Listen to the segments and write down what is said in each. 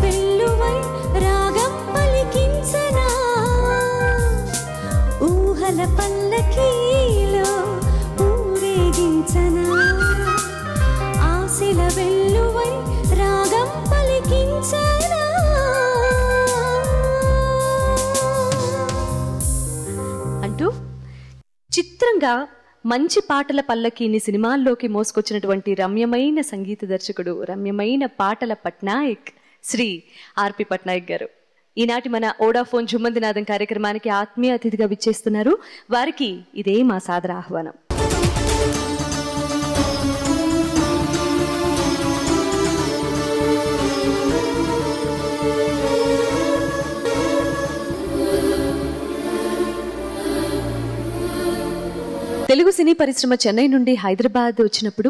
వెల్లువై రాగం పలికించనా ఊహల పల్లకీలో ఊరేగించనా ఆశల వెల్లువై రాగం పలికించనా అంటూ చిత్రంగా మంచి పాటల పల్లకీని సినిమాల్లోకి మోసుకొచ్చినటువంటి రమ్యమైన సంగీత దర్శకుడు, రమ్యమైన పాటల పట్నాయక్ శ్రీ ఆర్పి పట్నాయక్ గారు ఈనాటి మన ఓడాఫోన్ జుమ్మందినాదం కార్యక్రమానికి ఆత్మీయ అతిథిగా విచ్చేస్తున్నారు. వారికి ఇదే మా సాదర ఆహ్వానం. తెలుగు సినీ పరిశ్రమ చెన్నై నుండి హైదరాబాద్ వచ్చినప్పుడు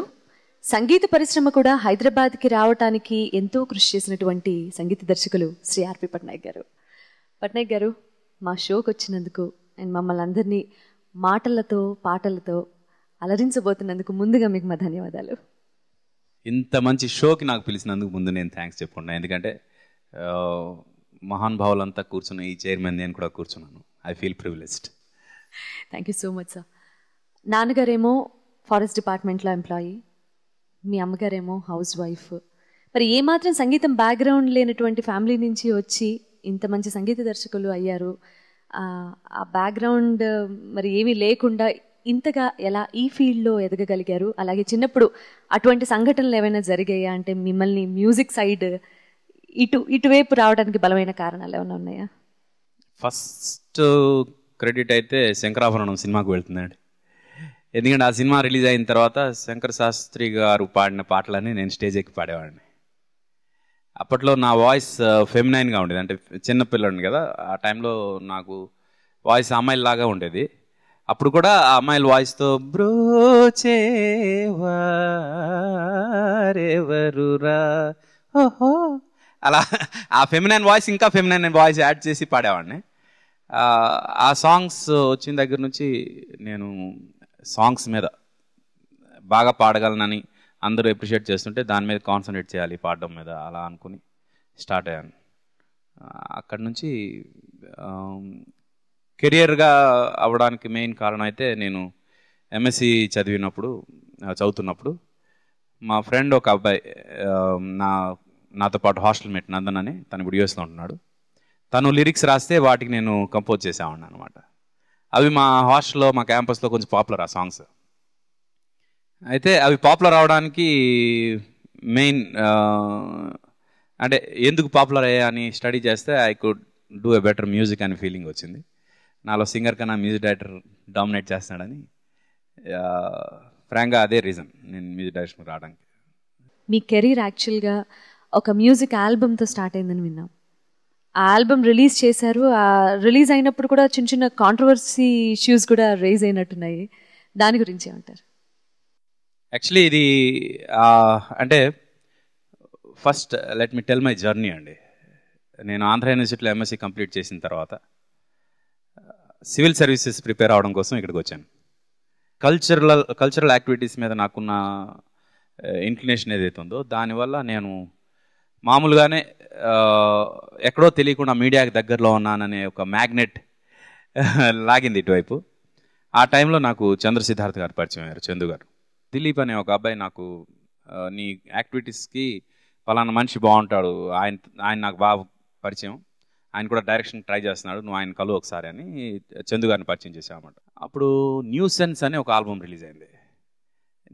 సంగీత పరిశ్రమ కూడా హైదరాబాద్కి రావటానికి ఎంతో కృషి చేసినటువంటి సంగీత దర్శకులు శ్రీ ఆర్పి పట్నాయక్ గారు. పట్నాయక్ గారు మా షోకి వచ్చినందుకు అండ్ మమ్మల్ని అందరినీ మాటలతో పాటలతో అలరించబోతున్నందుకు ముందుగా మీకు మా ధన్యవాదాలు. ఇంత మంచి షోకి నాకు పిలిచినందుకు ముందు నేను థ్యాంక్స్ చెప్పుకున్నాను. ఎందుకంటే మహానుభావులంతా కూర్చున్న ఈ చైర్మన్ నేను కూడా కూర్చున్నాను. I feel privileged. Thank you so much sir. నాన్నగారేమో ఫారెస్ట్ డిపార్ట్మెంట్లో ఎంప్లాయీ, మీ అమ్మగారేమో హౌస్ వైఫ్. మరి ఏమాత్రం సంగీతం బ్యాక్గ్రౌండ్ లేనటువంటి ఫ్యామిలీ నుంచి వచ్చి ఇంత మంచి సంగీత దర్శకులు అయ్యారు. ఆ బ్యాక్గ్రౌండ్ మరి ఏమీ లేకుండా ఇంతగా ఎలా ఈ ఫీల్డ్లో ఎదగగలిగారు? అలాగే చిన్నప్పుడు అటువంటి సంఘటనలు ఏమైనా జరిగాయా? అంటే మిమ్మల్ని మ్యూజిక్ సైడ్ ఇటువైపు రావడానికి బలమైన కారణాలు ఏమైనా ఉన్నాయా? ఫస్ట్ క్రెడిట్ అయితే శంకరాభరణం సినిమాకు వెళ్తుందండి. ఎందుకంటే ఆ సినిమా రిలీజ్ అయిన తర్వాత శంకర్ శాస్త్రి గారు పాడిన పాటలన్నీ నేను స్టేజ్ ఎక్కి పాడేవాడిని. అప్పట్లో నా వాయిస్ ఫెమినైన్గా ఉండేది, అంటే చిన్నపిల్లని కదా. ఆ టైంలో నాకు వాయిస్ అమ్మాయిలాగా ఉండేది. అప్పుడు కూడా ఆ అమ్మాయిల వాయిస్తో బ్రోచేవరురా ఓహో అలా ఆ ఫెమినైన్ వాయిస్ ఇంకా ఫెమినైన్ వాయిస్ యాడ్ చేసి పాడేవాడిని. ఆ సాంగ్స్ వచ్చిన దగ్గర నుంచి నేను సాంగ్స్ మీద బాగా పాడగలనని అందరూ అప్రిషియేట్ చేస్తుంటే దాని మీద కాన్సన్ట్రేట్ చేయాలి పాడడం మీద, అలా అనుకుని స్టార్ట్ అయ్యాను. అక్కడి నుంచి కెరియర్గా అవ్వడానికి మెయిన్ కారణం అయితే నేను ఎంఎస్సి చదువుతున్నప్పుడు మా ఫ్రెండ్ ఒక అబ్బాయి నాతో పాటు హాస్టల్ మేట్ నందన్ అని, తను ఇప్పుడు యూఎస్లో ఉంటున్నాడు. తను లిరిక్స్ రాస్తే వాటికి నేను కంపోజ్ చేసేవాడిని అనమాట. అవి మా హాస్టల్లో మా క్యాంపస్లో కొంచెం పాపులర్ ఆ సాంగ్స్. అయితే అవి పాపులర్ అవడానికి మెయిన్ అంటే ఎందుకు పాపులర్ అయ్యా అని స్టడీ చేస్తే I could do a better music అనే ఫీలింగ్ వచ్చింది. నాలో సింగర్ కన్నా మ్యూజిక్ డైరెక్టర్ డామినేట్ చేస్తున్నాడని, ఫ్రాంక్గా అదే రీజన్ నేను మ్యూజిక్ డైరెక్టర్ రావడానికి. మీ కెరీర్ యాక్చువల్గా ఒక మ్యూజిక్ ఆల్బమ్తో స్టార్ట్ అయిందని విన్నాం. ఆ ఆల్బమ్ రిలీజ్ చేశారు. ఆ రిలీజ్ అయినప్పుడు కూడా చిన్న చిన్న కాంట్రవర్సీ ఇష్యూస్ కూడా రేజ్ అయినట్టున్నాయి. దాని గురించి ఏమంటారు? యాక్చువల్లీ ఇది అంటే first let me tell my journey అండి. నేను ఆంధ్ర యూనివర్సిటీలో ఎంఎస్సీ కంప్లీట్ చేసిన తర్వాత సివిల్ సర్వీసెస్ ప్రిపేర్ అవడం కోసం ఇక్కడికి వచ్చాను. కల్చరల్ యాక్టివిటీస్ మీద నాకున్న ఇంక్లినేషన్ ఏదైతే ఉందో దానివల్ల నేను మామూలుగానే ఎక్కడో తెలియకుండా మీడియాకి దగ్గరలో ఉన్నాననే ఒక మ్యాగ్నెట్ లాగింది ఇటువైపు. ఆ టైంలో నాకు చంద్ర సిద్ధార్థ్ గారు పరిచయం అయ్యారు. చందు గారు, దిలీప్ అనే ఒక అబ్బాయి నాకు నీ యాక్టివిటీస్కి ఫలానా మనిషి బాగుంటాడు, ఆయన నాకు బాగా పరిచయం, ఆయన కూడా డైరెక్షన్ ట్రై చేస్తున్నాడు, నువ్వు ఆయన కలువు ఒకసారి అని చందు గారిని పరిచయం చేసామన్నమాట. అప్పుడు న్యూ సెన్స్ అని ఒక ఆల్బమ్ రిలీజ్ అయింది.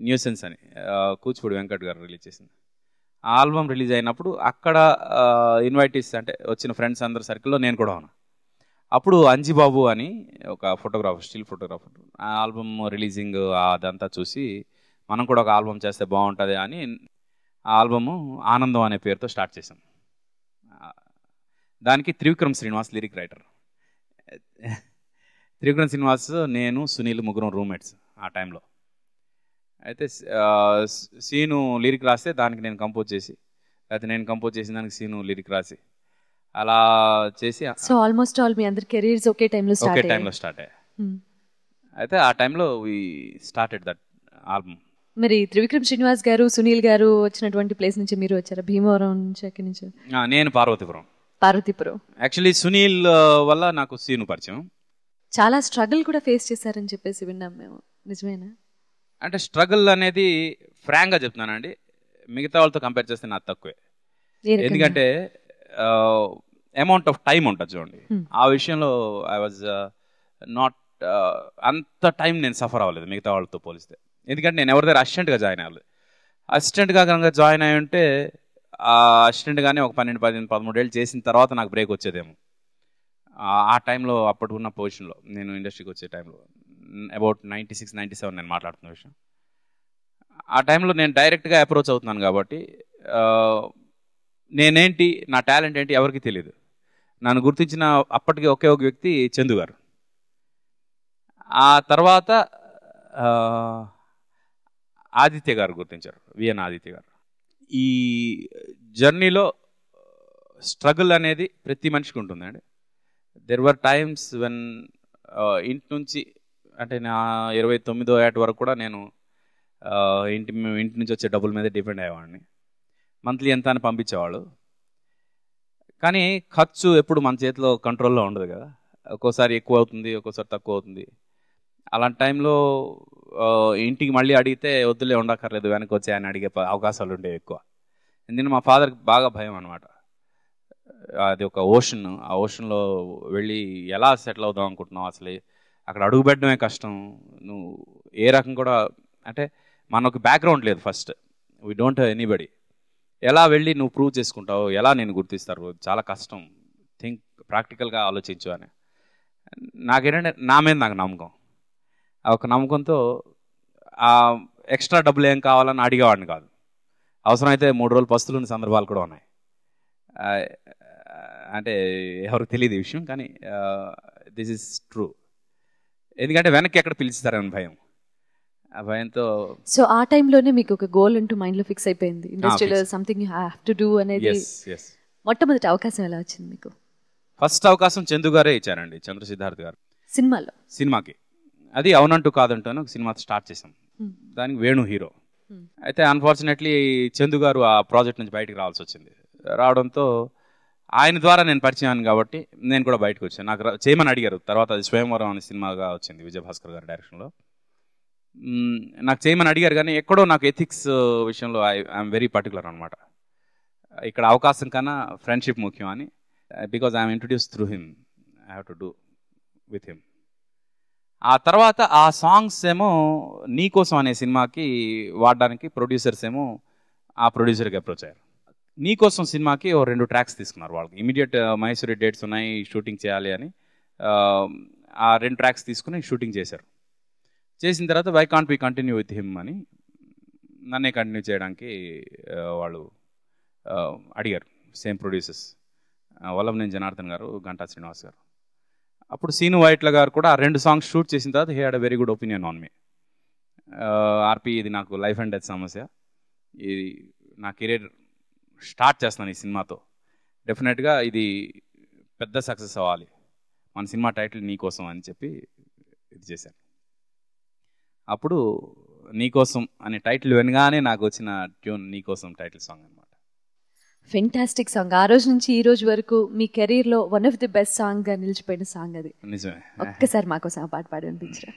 న్యూ సెన్స్ అని కూచిపూడి వెంకట్ గారు రిలీజ్ చేసింది. ఆ ఆల్బమ్ రిలీజ్ అయినప్పుడు అక్కడ ఇన్వైటీస్ అంటే వచ్చిన ఫ్రెండ్స్ అందరి సర్కిల్లో నేను కూడా ఉన్నా. అప్పుడు అంజిబాబు అని ఒక ఫోటోగ్రాఫర్, స్టిల్ ఫోటోగ్రాఫర్, ఆ ఆల్బమ్ రిలీజింగ్ అదంతా చూసి మనం కూడా ఒక ఆల్బమ్ చేస్తే బాగుంటుంది అని ఆ ఆల్బము ఆనందం అనే పేరుతో స్టార్ట్ చేశాం. దానికి త్రివిక్రమ్ శ్రీనివాస్ లిరిక్ రైటర్. త్రివిక్రమ్ శ్రీనివాస్, నేను, సునీల్ ముగ్గురం రూమ్మేట్స్ ఆ టైంలో. అయితే సీను లిరిక్ రాస్తే దానికి నేను కంపోజ్ చేసి, లేకపోతే నేను కంపోజ్ చేసిన దానికి సీను లిరిక్ రాసి అలా చేసి, సో ఆల్మోస్ట్ ఆల్ మీ అందరి కెరీర్స్ ఒకే టైంలో స్టార్ట్ అయ్యాయి. అయితే ఆ టైంలో వి స్టార్టెడ్ దట్ ఆల్బమ్. మరి త్రివిక్రమ్ శ్రీనివాస్ గారు, సునీల్ గారు వచ్చినటువంటి ప్లేస్ నుంచి మీరు వచ్చారా? భీమవరం నుంచి, ఎక్కడి నుంచి? నేను పార్వతీపురం. యాక్చువల్లీ సునీల్ వల్ల నాకు సీను పరిచయం. చాలా స్ట్రగుల్ కూడా ఫేస్ చేశారని చెప్పేసి విన్నాం మేము, నిజమేనా? అంటే స్ట్రగుల్ అనేది ఫ్రాంక్గా చెప్తున్నానండి, మిగతా వాళ్ళతో కంపేర్ చేస్తే నాకు తక్కువే. ఎందుకంటే అమౌంట్ ఆఫ్ టైం ఉంటుంది చూడండి, ఆ విషయంలో ఐ వాజ్ నాట్ అంత టైం నేను సఫర్ అవ్వలేదు మిగతా వాళ్ళతో పోలిస్తే. ఎందుకంటే నేను ఎవరి దగ్గర అసిస్టెంట్గా జాయిన్ అవ్వలేదు. అసిస్టెంట్గా కనుక జాయిన్ అయి ఉంటే ఆ అసిస్టెంట్గానే ఒక 12, 15, 13 ఏళ్ళు చేసిన తర్వాత నాకు బ్రేక్ వచ్చేదేమో. ఆ టైంలో అప్పటికున్న పొజిషన్లో నేను ఇండస్ట్రీకి వచ్చే టైంలో అబౌట్ 96, 97 నేను మాట్లాడుతున్న విషయం. ఆ టైంలో నేను డైరెక్ట్గా అప్రోచ్ అవుతున్నాను కాబట్టి నేనేంటి, నా టాలెంట్ ఏంటి ఎవరికి తెలియదు. నన్ను గుర్తించిన అప్పటికి ఒకే ఒక వ్యక్తి చందు గారు. ఆ తర్వాత ఆదిత్య గారు గుర్తించారు, విఎన్ ఆదిత్య గారు. ఈ జర్నీలో స్ట్రగుల్ అనేది ప్రతి మనిషికి ఉంటుందండి. దెర్ వర్ టైమ్స్ వెన్ ఇంటి నుంచి, అంటే నా 29వ ఏట వరకు కూడా నేను ఇంటి నుంచి వచ్చే డబ్బుల మీద డిపెండ్ అయ్యేవాడిని. మంత్లీ ఎంత అని పంపించేవాళ్ళు, కానీ ఖర్చు ఎప్పుడు మన చేతిలో కంట్రోల్లో ఉండదు కదా. ఒక్కోసారి ఎక్కువ అవుతుంది, ఒక్కోసారి తక్కువ అవుతుంది. అలాంటి టైంలో ఇంటికి మళ్ళీ అడిగితే వద్దులే ఉండక్కర్లేదు వెనక్కి వచ్చే అని అడిగే అవకాశాలు ఉండేవి ఎక్కువ. ఎందుకంటే మా ఫాదర్కి బాగా భయం అనమాట. అది ఒక ఓషన్, ఆ ఓషన్లో వెళ్ళి ఎలా సెటిల్ అవుదాం అనుకుంటున్నావు, అసలు అక్కడ అడుగు పెట్టడమే కష్టం, నువ్వు ఏ రకం కూడా, అంటే మనకు బ్యాక్గ్రౌండ్ లేదు, first we don't have anybody, ఎలా వెళ్ళి నువ్వు ప్రూవ్ చేసుకుంటావు, ఎలా నేను గుర్తిస్తారు, చాలా కష్టం, థింక్ ప్రాక్టికల్గా ఆలోచించు అని. నాకేంటంటే నా మీద నాకు నమ్మకం, ఆ ఒక నమ్మకంతో ఎక్స్ట్రా డబ్బులు ఏం కావాలని అడిగేవాడిని కాదు. అవసరమైతే 3 రోజులు పస్తులున్న సందర్భాలు కూడా ఉన్నాయి. అంటే ఎవరికి తెలియదు ఈ విషయం, కానీ దిస్ ఈజ్ ట్రూ. ఎందుకంటే వెనక్కి ఎక్కడ పిలుస్తారని భయం, ఆ భయంతో. సో ఆ టైంలోనే మీకు ఒక గోల్ అంటూ మైండ్లో ఫిక్స్ అయిపోయింది, ఇండస్ట్రీలో something you have to do అనేది. మొట్టమొదటి అవకాశం ఎలా వచ్చింది మీకు? ఫస్ట్ అవకాశం చందు గారే ఇచ్చారండి, చంద్ర సిద్ధార్థ్ గారు. సినిమాకి అది అవునంటూ కాదంటూ ఒక సినిమా స్టార్ట్ చేసాం, దానికి వేణు హీరో. అయితే అన్ఫార్చునేట్లీ చందు గారు ఆ ప్రాజెక్ట్ నుంచి బయటకు రావాల్సి వచ్చింది. రావడంతో ఆయన ద్వారా నేను పరిచయం కాబట్టి నేను కూడా బయటకు వచ్చాను. నాకు చేయమని అడిగారు, తర్వాత అది స్వయంవరం అనే సినిమాగా వచ్చింది విజయభాస్కర్ గారి డైరెక్షన్లో. నాకు చేయమని అడిగారు, కానీ ఎక్కడో నాకు ఎథిక్స్ విషయంలో ఐఎమ్ వెరీ పర్టికులర్ అనమాట. ఇక్కడ అవకాశం కన్నా ఫ్రెండ్షిప్ ముఖ్యం అని, because I'm introduce through him, I have to do with him. ఆ తర్వాత ఆ సాంగ్స్ ఏమో నీకోసం అనే సినిమాకి వాడడానికి ప్రొడ్యూసర్స్ ఏమో ఆ ప్రొడ్యూసర్కి అప్రోచ్ అయ్యారు. నీకోసం సినిమాకి 2 ట్రాక్స్ తీసుకున్నారు వాళ్ళకి. ఇమీడియట్ మైసూరి డేట్స్ ఉన్నాయి, షూటింగ్ చేయాలి అని ఆ 2 ట్రాక్స్ తీసుకుని షూటింగ్ చేశారు. చేసిన తర్వాత why can't we continue with him అని నన్నే కంటిన్యూ చేయడానికి వాళ్ళు అడిగారు. సేమ్ ప్రొడ్యూసర్స్, వల్లభనేని జనార్దన్ గారు, గంటా శ్రీనివాస్ గారు. అప్పుడు సీను వైట్ల గారు కూడా ఆ 2 సాంగ్స్ షూట్ చేసిన తర్వాత he had a very good opinion on me. RP, ఇది నాకు లైఫ్ అండ్ డెత్ సమస్య, ఇది నా కెరీర్ స్టార్ట్ చేస్తున్నాను ఈ సినిమాతో, డెఫినెట్గా ఇది పెద్ద సక్సెస్ అవ్వాలి, మన సినిమా టైటిల్ నీకోసం అని చెప్పి ఇది చేశాను. అప్పుడు నీకోసం అనే టైటిల్ వినగానే నాకు వచ్చిన ట్యూన్ నీకోసం టైటిల్ సాంగ్ అనమాట. Fantastic song. ఆ రోజు నుంచి ఈ రోజు వరకు మీ కెరీర్ లో one of the best song గా నిలిచిపోయిన సాంగ్ అది. నిజమే. ఒక్కసారి మాకోసం ఆ పాట పాడి వినిపించరా?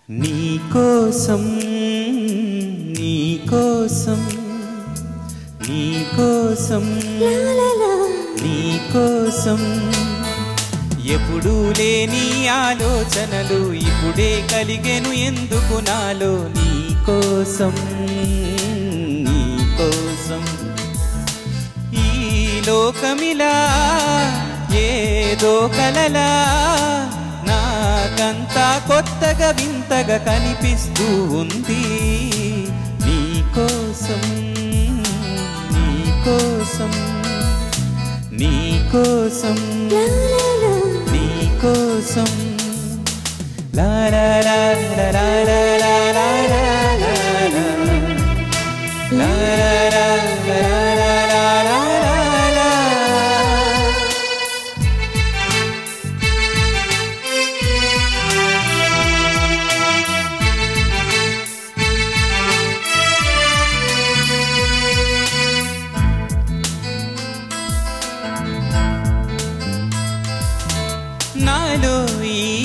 నీకోసం నీకోసం నీకోసం నీకోసం ఎప్పుడూ లేని ఆలోచనలు ఇప్పుడే కలిగెను ఎందుకు నాలో, నీకోసం నీకోసం ఈ లోకమిలా ఏదో కలలా నాకంతా కొత్తగా వింతగా కనిపిస్తూ ఉంది. నీకోసం నీకోసం నీకోసం నీకోసం లా లా లా లా లా లా లా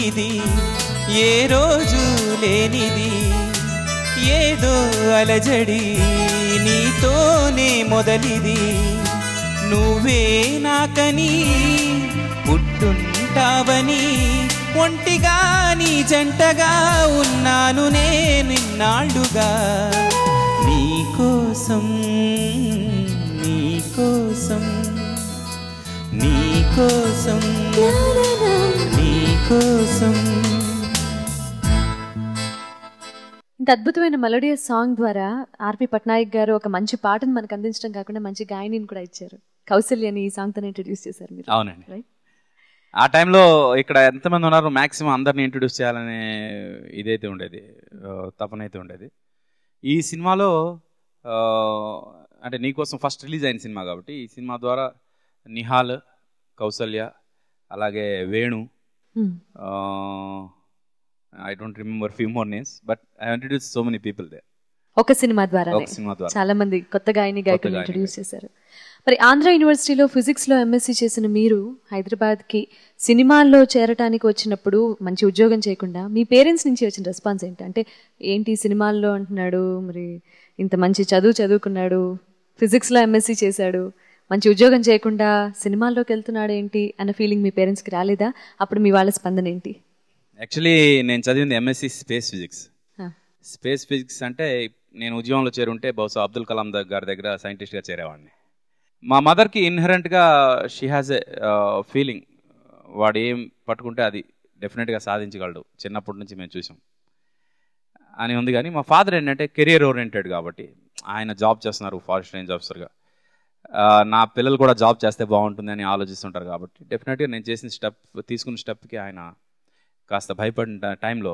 ఇది ఏ రోజు లేనిది ఏదో అలజడి నీతోనే మొదలిది నువ్వే నాకని పుట్టుంటావని ఒంటిగా నీ జంటగా ఉన్నాను నేనిన్నాళ్ళుగా నీకోసం నీకోసం నీకోసం నీకోసం. ఇంత అద్భుతమైన మెలోడియస్ సాంగ్ ద్వారా ఆర్పి పట్నాయక్ గారు ఒక మంచి పాటను మనకు అందించడం కాకుండా మంచి గాయనిని కూడా ఇచ్చారు. కౌసల్యని ఈ సాంగ్తో ఇంట్రడ్యూస్ చేశారు మీరు. అవునండి. రైట్. ఆ టైంలో ఇక్కడ ఎంతమంది ఉన్నారు మ్యాక్సిమం అందరిని ఇంట్రడ్యూస్ చేయాలనే ఇదైతే ఉండేది, తపన అయితే ఉండేది. ఈ సినిమాలో అంటే నీకోసం ఫస్ట్ రిలీజ్ అయిన సినిమా కాబట్టి ఈ సినిమా ద్వారా నిహాల్, కౌసల్య, అలాగే Venu, I don't remember few more names, but I introduced so many people there. ఒక సినిమా ద్వారా చాలా మంది కొత్త గాయని గాయకులు ఇంట్రడ్యూస్ చేశారు. మరి ఆంధ్ర యూనివర్సిటీలో ఫిజిక్స్లో ఎంఎస్సీ చేసిన మీరు హైదరాబాద్కి సినిమాల్లో చేరటానికి వచ్చినప్పుడు మంచి ఉద్యోగం చేయకుండా మీ పేరెంట్స్ నుంచి వచ్చిన రెస్పాన్స్ ఏంటి? అంటే ఏంటి సినిమాల్లో అంటున్నాడు, మరి ఇంత మంచి చదువుకున్నాడు, ఫిజిక్స్లో ఎంఎస్సీ చేశాడు, మంచి ఉద్యోగం చేయకుండా సినిమాల్లోకి వెళ్తున్నాడు ఏంటి అన్న ఫీలింగ్ మీ పేరెంట్స్కి రాలేదా? అప్పుడు మీ వాళ్ళ స్పందన ఏంటి? యాక్చువల్లీ నేను చదివింది MSc space physics. Space physics అంటే నేను ఉద్యోగంలో చేరుంటే బహుశా అబ్దుల్ కలాం గారి దగ్గర సైంటిస్ట్గా చేరేవాడిని. మా మదర్కి ఇన్హరెంట్గా షీ హ్యాజ్ ఎ ఫీలింగ్, వాడు ఏం పట్టుకుంటే అది డెఫినెట్గా సాధించగలడు, చిన్నప్పటి నుంచి మేము చూసాం అని ఉంది. కానీ మా ఫాదర్ ఏంటంటే కెరియర్ ఓరియంటెడ్ కాబట్టి ఆయన జాబ్ చేస్తున్నారు ఫారెస్ట్ రేంజ్ ఆఫీసర్గా, నా పిల్లలు కూడా జాబ్ చేస్తే బాగుంటుంది అని ఆలోచిస్తుంటారు కాబట్టి డెఫినెట్గా నేను చేసిన తీసుకున్న స్టెప్కి ఆయన కాస్త భయపడిన టైంలో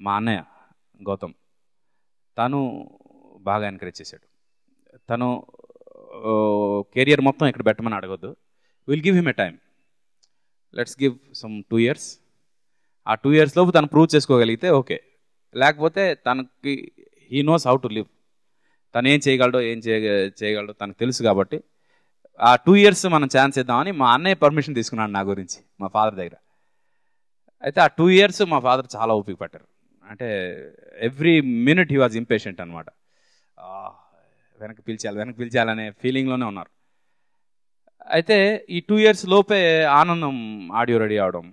మా అన్నయ్య గౌతమ్ తను బాగా ఎంకరేజ్ చేశాడు. తను కెరియర్ మొత్తం ఇక్కడ పెట్టమని అడగొద్దు, will give him a time, let's give some 2 years. ఆ 2 years లోపు తను ప్రూవ్ చేసుకోగలిగితే ఓకే, లేకపోతే తనకి he knows how to live, తను ఏం చేయగలడో తనకు తెలుసు కాబట్టి ఆ 2 years మనం ఛాన్స్ ఇద్దామని మా అన్నయ్య పర్మిషన్ తీసుకున్నాడు నా గురించి మా ఫాదర్ దగ్గర. అయితే ఆ 2 years మా ఫాదర్ చాలా ఓపిక పట్టారు. అంటే every minute he was impatient అనమాట. వెనక్కి పిలిచాలనే ఫీలింగ్లోనే ఉన్నారు. అయితే ఈ 2 years లోపే ఆనందం ఆడియో రెడీ అవడం,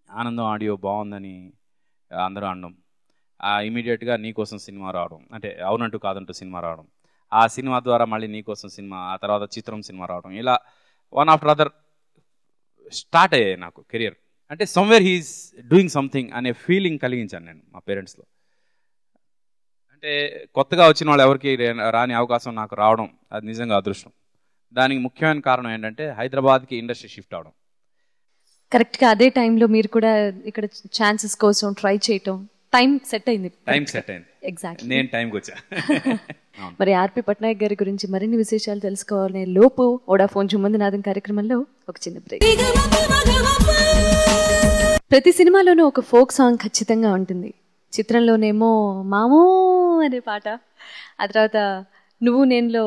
ఆనందం ఆడియో బాగుందని అందరూ అనడం, ఇమీడియట్గా నీకోసం సినిమా రావడం, అంటే అవునంటూ కాదంటూ సినిమా రావడం, ఆ సినిమా ద్వారా మళ్ళీ నీకోసం సినిమా, ఆ తర్వాత చిత్రం సినిమా రావడం, ఇలా వన్ ఆఫ్టర్ అదర్ స్టార్ట్ అయ్యాయి నాకు కెరియర్. అంటే సమ్వేర్ హీఈస్ డూయింగ్ సంథింగ్ అనే ఫీలింగ్ కలిగించాను నేను మా పేరెంట్స్లో. అంటే కొత్తగా వచ్చిన వాళ్ళు ఎవరికి రాని అవకాశం నాకు రావడం అది నిజంగా అదృష్టం. దానికి ముఖ్యమైన కారణం ఏంటంటే హైదరాబాద్కి ఇండస్ట్రీ షిఫ్ట్ అవడం. కరెక్ట్గా అదే టైంలో మీరు కూడా ఇక్కడ ఛాన్సెస్ కోసం ట్రై చేయటం, టైం సెట్ అయింది. ఎగ్జాక్ట్లీ నేను టైంకి వచ్చా. మరి ఆర్పి పట్నాయక్ గారి గురించి మరిన్ని విశేషాలు తెలుసుకోవాలనే లోపు వోడాఫోన్ జుమ్మందినాథం కార్యక్రమంలో ఒక చిన్న బ్రేక్. ప్రతి సినిమాలోనూ ఒక ఫోక్ సాంగ్ ఖచ్చితంగా ఉంటుంది. చిత్రంలోనేమో మామూ అనే పాట, ఆ తర్వాత నువ్వు నేనులో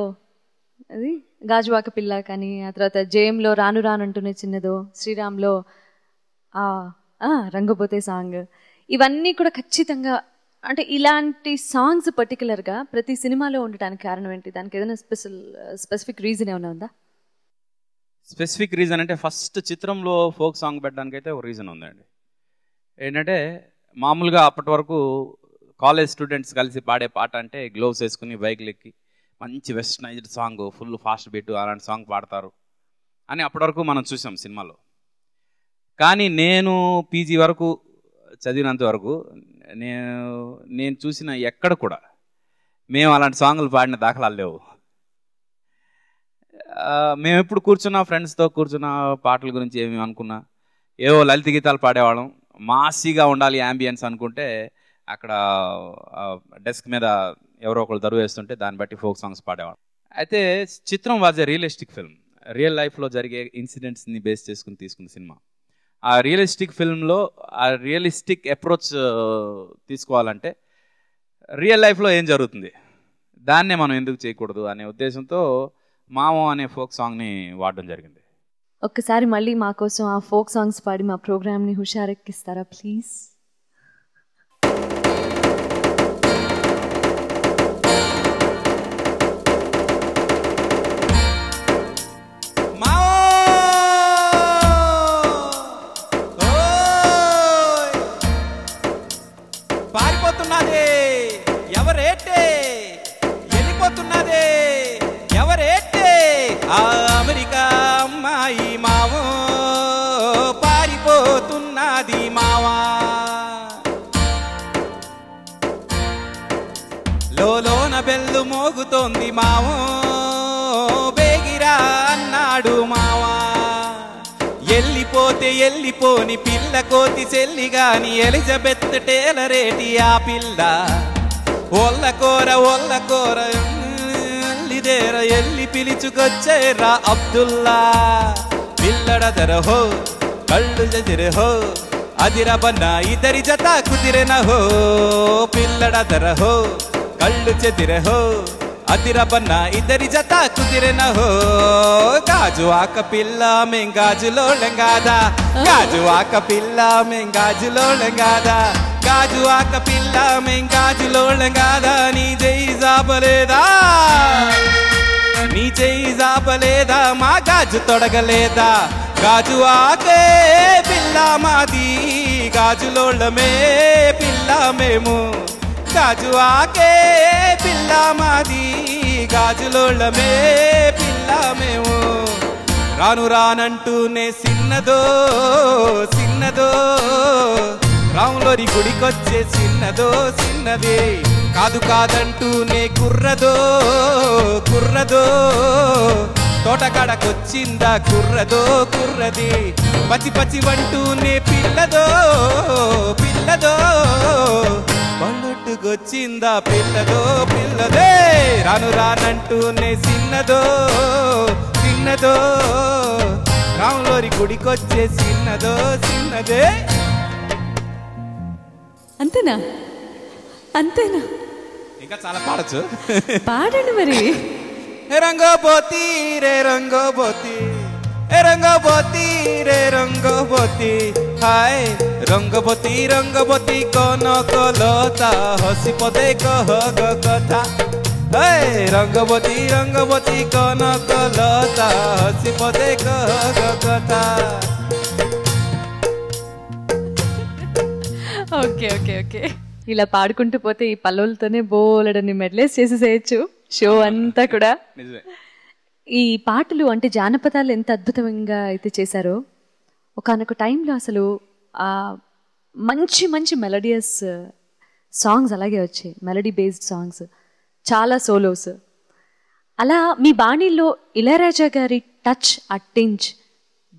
అది గాజువాక పిల్ల, కానీ ఆ తర్వాత జయంలో రాను రానంటూనే చిన్నదో, శ్రీరామ్లో రంగపోతే సాంగ్, ఇవన్నీ కూడా ఖచ్చితంగా అంటే ఇలాంటి సాంగ్స్ పర్టికులర్గా ప్రతి సినిమాలో ఉండటానికి కారణం ఏంటి? దానికి ఏదైనా స్పెసిఫిక్ రీజన్ ఏమైనా ఉందా? స్పెసిఫిక్ రీజన్ అంటే ఫస్ట్ చిత్రంలో ఫోక్ సాంగ్ పెట్టడానికి అయితే ఒక రీజన్ ఉందండి. ఏంటంటే మామూలుగా అప్పటి వరకు కాలేజ్ స్టూడెంట్స్ కలిసి పాడే పాట అంటే గ్లోవ్స్ వేసుకుని బైక్లు ఎక్కి మంచి westernised song, full fast beat అలాంటి సాంగ్ పాడతారు అని అప్పటి వరకు మనం చూసాం సినిమాలో. కానీ నేను పీజీ వరకు చదివినంత వరకు నేను చూసిన ఎక్కడ కూడా మేము అలాంటి సాంగులు పాడిన దాఖలాలు లేవు. మేము ఎప్పుడు ఫ్రెండ్స్తో కూర్చున్న పాటల గురించి ఏమి అనుకున్నా, ఏవో లలిత గీతాలు పాడేవాళ్ళం. మాసీగా ఉండాలి యాంబియన్స్ అనుకుంటే అక్కడ డెస్క్ మీద ఎవరో ఒకళ్ళు దరువు వేస్తుంటే దాన్ని బట్టి ఫోక్ సాంగ్స్ పాడేవాళ్ళం. అయితే చిత్రం was a realistic film. Real లైఫ్లో జరిగే ఇన్సిడెంట్స్ని బేస్ చేసుకుని తీసుకున్న సినిమా. ఆ రియలిస్టిక్ ఫిల్మ్లో ఆ రియలిస్టిక్ అప్రోచ్ తీసుకోవాలంటే రియల్ లైఫ్లో ఏం జరుగుతుంది దాన్నే మనం ఎందుకు చేయకూడదు అనే ఉద్దేశంతో మామో అనే ఫోక్ సాంగ్ని వాడడం జరిగింది. ఒక్కసారి మళ్ళీ మా కోసం ఆ ఫోక్ సాంగ్స్ పాడి మా ప్రోగ్రామ్ని హుషారెక్కిస్తారా ప్లీజ్? పారిపోతున్నదే ఎవరేటే, వెళ్ళిపోతున్నదే ఎవరేటే, ఆ అమెరికా అమ్మాయి మావో పారిపోతున్నది మావా. లోలోన బెల్లు మోగుతోంది మావో బేగిరా అన్నాడు మావా. ఎల్లిపోతే ఎల్లిపోని పిల్ల కోతి చెల్లి గాని ఎలిజబెత్ టేలరేటి ఆ పిల్ల. ఒల్లకోర ఎల్లిదేర ఎల్లి పిలుచుకొచ్చేరా అబ్దుల్లా. పిల్లడదరహో కళ్ళు జదిరహో అదిరబన్న ఇద్దరి జత కుదిరెనహో. పిల్లడదరహో కళ్ళు చెదిరహో అదిరబన్న ఇద్దరి జత కుదిరెనహో. గాజు ఆక పిల్ల మేం గాజులోళం కాదా, గాజు ఆక పిల్ల మేం గాజులోళం కాదా, గాజు ఆక పిల్ల మేం గాజులోళం కాదా. నీ చెయ్యి జాపలేదా, నీ చెయ్యి జాపలేదా, మా గాజు తొడగలేదా. గాజు ఆకే పిల్ల మాది, గాజులోళమే పిల్ల మేము. గాజు ఆకే పిల్ల మాది, గాజులోళమే పిల్ల మేము. రాను రానంటూనే సిన్నదో సిన్నదో, రాములోరి గుడికొచ్చే సిన్నదో సిన్నదే. కాదు కాదంటూనే కుర్రదో కుర్రదో, తోటకాడకొచ్చిందా కుర్రదో కుర్రది. పచ్చి పచ్చి వంటూనే పిల్లదో పిల్లదో, పళ్ళొట్టుకొచ్చిందా పిల్లదో పిల్లదే. రాను రానంటూనే సిన్నదో సిన్నదో, రాములోరి గుడికొచ్చే సిన్నదో సిన్నదే. అంతేనా అంతేనా? ఇంకా చాలా పాడచ్చు, పాడండి మరి. రంగోబోతి రే రంగోబోతి, రంగోబోతి రే రంగోబోతి, হায় রঙ্গবতী রঙ্গবতী কোন কলতা হসি পদে কহ কথা। হায় রঙ্গবতী রঙ্গবতী কোন কলতা হসি পদে কহ কথা। ఓకే ఓకే ఓకే, ఇలా పాడుకుంటూ పోతే ఈ పల్లవులతోనే బోలెడన్ని మెడ్లేస్ చేసేసేయచ్చు షో అంతా కూడా. ఈ పాటలు అంటే జానపదాలు ఎంత అద్భుతంగా అయితే చేశారో, ఒకానొక టైంలో అసలు మంచి మంచి మెలోడియస్ సాంగ్స్ అలాగే వచ్చాయి, మెలడీ బేస్డ్ సాంగ్స్, చాలా సోలోస్. అలా మీ బాణీలో ఇళయరాజా గారి టచ్, అట్టించ్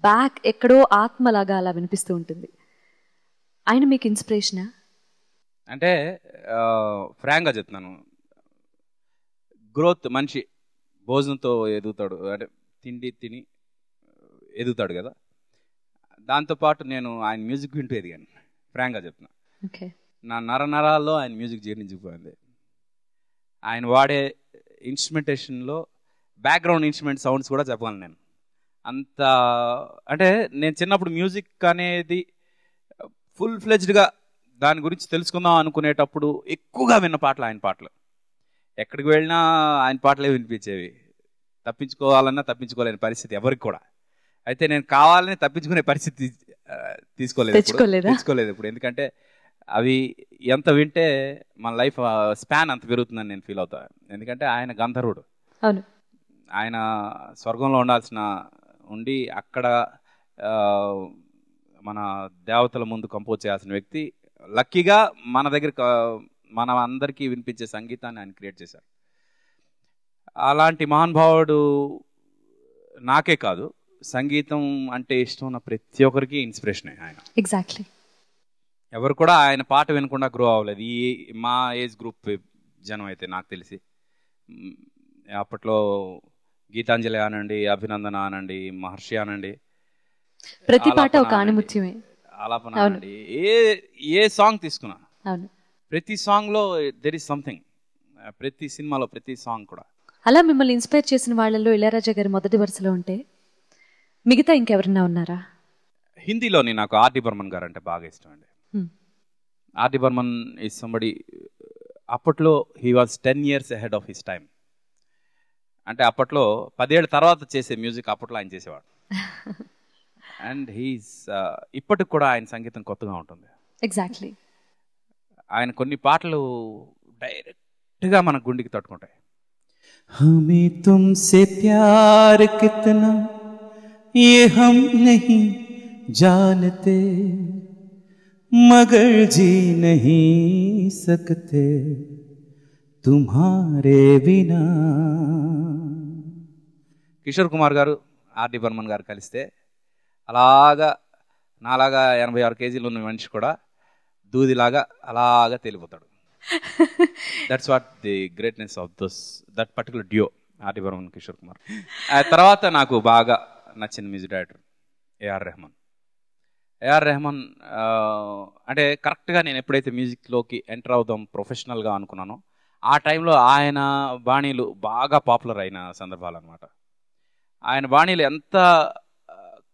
బ్యాక్ ఎక్కడో ఆత్మలాగా అలా వినిపిస్తూ ఉంటుంది. ఆయన మీకు ఇన్స్పిరేషనా? అంటే ఫ్రాంక్గా చెప్తున్నాను, గ్రోత్ మనిషి భోజనంతో ఎదుగుతాడు, అంటే తిండి తిని ఎదుగుతాడు కదా. దాంతోపాటు నేను ఆయన మ్యూజిక్ వింటూ ఎదిగాను, ఫ్రాంక్గా చెప్తున్నా. నా నరాల్లో ఆయన మ్యూజిక్ జీర్ణించిపోయింది. ఆయన వాడే ఇన్స్ట్రుమెంటేషన్లో బ్యాక్గ్రౌండ్ ఇన్స్ట్రుమెంట్ సౌండ్స్ కూడా చెప్పగలను నేను. అంత అంటే నేను చిన్నప్పుడు మ్యూజిక్ అనేది ఫుల్ ఫ్లెజ్డ్గా దాని గురించి తెలుసుకుందాం అనుకునేటప్పుడు ఎక్కువగా విన్న పాటలు ఆయన పాటలు. ఎక్కడికి వెళ్ళినా ఆయన పాటలే వినిపించేవి, తప్పించుకోవాలన్నా తప్పించుకోలేని పరిస్థితి ఎవరికి కూడా. అయితే నేను కావాలని తప్పించుకునే పరిస్థితి తెచ్చుకోలేదు ఇప్పుడు. ఎందుకంటే అవి ఎంత వింటే మన లైఫ్ స్పాన్ అంత పెరుగుతుందని నేను ఫీల్ అవుతాను. ఎందుకంటే ఆయన గంధర్వుడు, ఆయన స్వర్గంలో ఉండి అక్కడ మన దేవతల ముందు కంపోజ్ చేయాల్సిన వ్యక్తి లక్కీగా మన దగ్గర మన అందరికీ వినిపించే సంగీతాన్ని ఆయన క్రియేట్ చేశారు. అలాంటి మహానుభావుడు నాకే కాదు, సంగీతం అంటే ఇష్టం ఉన్న ప్రతి ఒక్కరికి ఇన్స్పిరేషనే ఆయన. ఎగ్జాక్ట్లీ. ఎవరు కూడా ఆయన పాట వినకుండా గ్రో అవ్వలేదు. ఈ మా ఏజ్ గ్రూప్ జనం అయితే నాకు తెలిసి అప్పట్లో గీతాంజలి అనండి, అభినందన అనండి, మహర్షి అనండి, ప్రతి పాట ఒక ఆణిముత్యమే, ఆలాపన అనండి, ఏ సాంగ్ తీసుకున్నా ప్రతి సాంగ్లో దెర్ ఈస్ సంథింగ్. ప్రతి సినిమాలో ప్రతి సాంగ్ కూడా. అలా మిమ్మల్ని ఇన్స్పైర్ చేసిన వాళ్ళల్లో ఇళయరాజా గారి మొదటి వరుసలో ఉంటే మిగతా ఇంకెవరన్నా ఉన్నారా? హిందీలోని నాకు ఆర్డి బర్మన్ గారు అంటే బాగా ఇష్టం అండి. ఆర్డి బర్మన్ ఈజ్ సంబడి, అప్పట్లో he was 10 years ahead of his time. అంటే అప్పట్లో 10 ఏళ్ళ తర్వాత చేసే మ్యూజిక్ అప్పట్లో ఆయన చేసేవాడు. అండ్ హీస్ ఇప్పటికి కూడా ఆయన సంగీతం కొత్తగా ఉంటుంది. ఎగ్జాక్ట్లీ. ఆయన కొన్ని పాటలు డైరెక్ట్గా మన గుండెకి తట్టుకుంటాయి. हमें तुमसे प्यार कितना ये हम नहीं जानते, मगर जी नहीं सकते तुम्हारे बिना. కిషోర్ కుమార్ గారు ఆర్డి బర్మన్ గారు కలిస్తే అలాగా నాలాగా 86 kgs ఉన్న మనిషి కూడా దూదిలాగా అలాగా తేలిపోతాడు. That's what the greatness of that particular duo, RD Burman Kishore Kumar. ఆ తర్వాత నాకు బాగా నచ్చిన music director AR Rahman. AR Rahman అంటే కరెక్ట్గా నేను ఎప్పుడైతే మ్యూజిక్లోకి ఎంటర్ అవుదాం ప్రొఫెషనల్గా అనుకున్నానో ఆ టైంలో ఆయన బాణీలు బాగా పాపులర్ అయిన సందర్భాలు అనమాట. ఆయన బాణీలు ఎంత